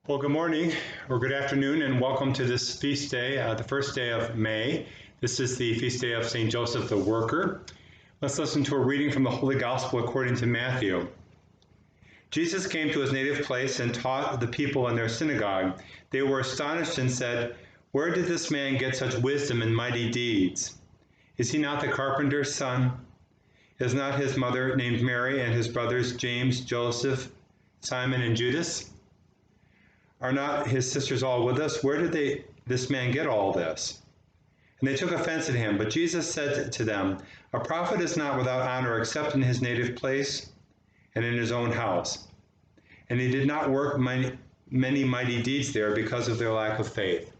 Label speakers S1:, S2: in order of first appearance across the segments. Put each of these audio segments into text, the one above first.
S1: Well, good morning or good afternoon, and welcome to this feast day, the first day of May. This is the feast day of St. Joseph the Worker. Let's listen to a reading from the Holy Gospel according to Matthew. Jesus came to his native place and taught the people in their synagogue. They were astonished and said, "Where did this man get such wisdom and mighty deeds? Is he not the carpenter's son? Is not his mother named Mary, and his brothers James, Joseph, Simon, and Judas? Are not his sisters all with us? Where did this man get all this?" And they took offense at him. But Jesus said to them, "A prophet is not without honor except in his native place and in his own house." And he did not work many mighty deeds there because of their lack of faith.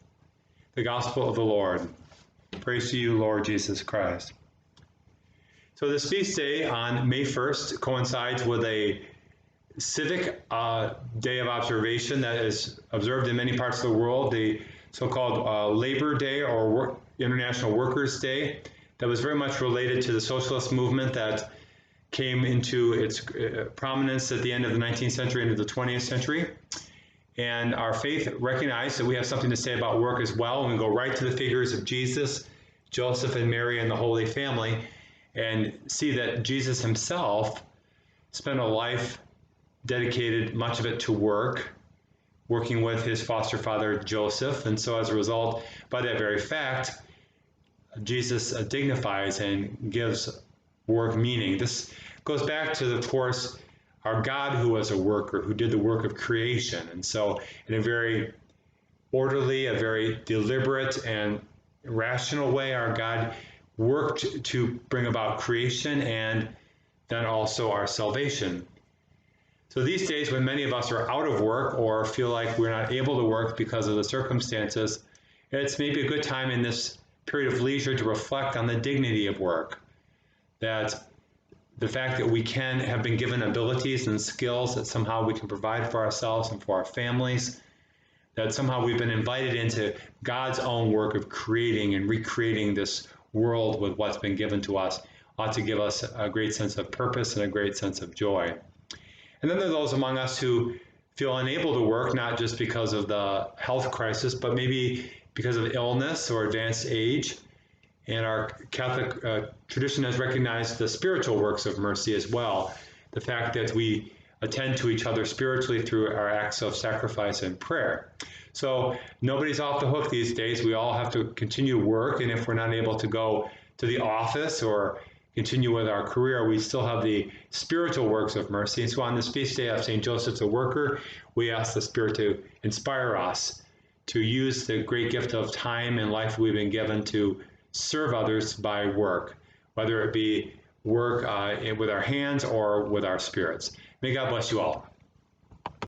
S1: The Gospel of the Lord. Praise to you, Lord Jesus Christ. So this feast day on May 1st coincides with a civic day of observation that is observed in many parts of the world, the so-called Labor Day or International Workers' Day, that was very much related to the socialist movement that came into its prominence at the end of the 19th century into the 20th century. And our faith recognized that we have something to say about work as well, and we go right to the figures of Jesus, Joseph, and Mary, and the Holy Family, and see that Jesus himself spent a life dedicated, much of it to work, working with his foster father Joseph. And so as a result, by that very fact, Jesus dignifies and gives work meaning. This goes back to, of course, our God who was a worker, who did the work of creation. And so in a very orderly, a very deliberate and rational way, our God worked to bring about creation and then also our salvation. So these days, when many of us are out of work or feel like we're not able to work because of the circumstances, it's maybe a good time in this period of leisure to reflect on the dignity of work. That the fact that we can have been given abilities and skills that somehow we can provide for ourselves and for our families, that somehow we've been invited into God's own work of creating and recreating this world with what's been given to us, ought to give us a great sense of purpose and a great sense of joy. And then there are those among us who feel unable to work, not just because of the health crisis, but maybe because of illness or advanced age. And our Catholic tradition has recognized the spiritual works of mercy as well. The fact that we attend to each other spiritually through our acts of sacrifice and prayer. So nobody's off the hook these days. We all have to continue to work. And if we're not able to go to the office or continue with our career, we still have the spiritual works of mercy. And so on this feast day of St. Joseph the Worker, we ask the Spirit to inspire us to use the great gift of time and life we've been given to serve others by work, whether it be work with our hands or with our spirits. May God bless you all.